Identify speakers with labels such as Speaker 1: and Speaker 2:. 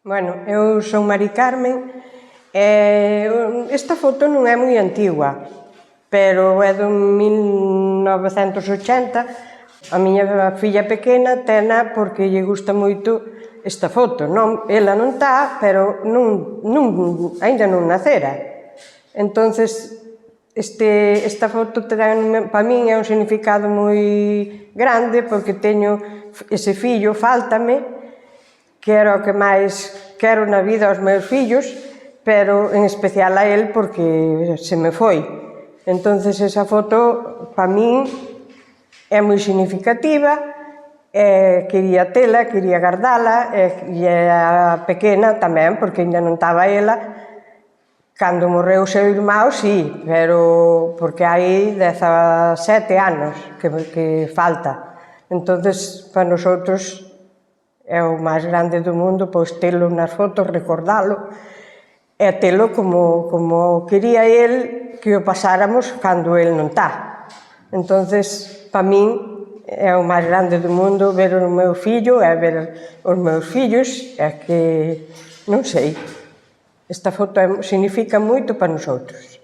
Speaker 1: Bueno, eu son Mari Carmen e esta foto non é moi antigua, pero é do 1980. A miña filla pequena tena porque lle gusta moito esta foto. Ela non está, pero aínda non nacera. Entonces, esta foto para min é un significado moi grande porque teño ese fillo, fáltame, que era o que máis quero na vida aos meus fillos, pero en especial a él porque se me foi. Entonces esa foto para min é moi significativa, quería tela, quería gardala, e a pequena tamén, porque ainda non estaba ela. Cando morreu o seu irmão, sí, pero porque hai 17 anos que falta. Entonces, para nosotros é o máis grande do mundo, pois telo nas fotos, recordalo, e telo como quería el que o pasáramos cando el non está. Entonces, para min, é o máis grande do mundo ver o meu fillo e ver os meus fillos, é que, non sei, esta foto significa moito para nosotros.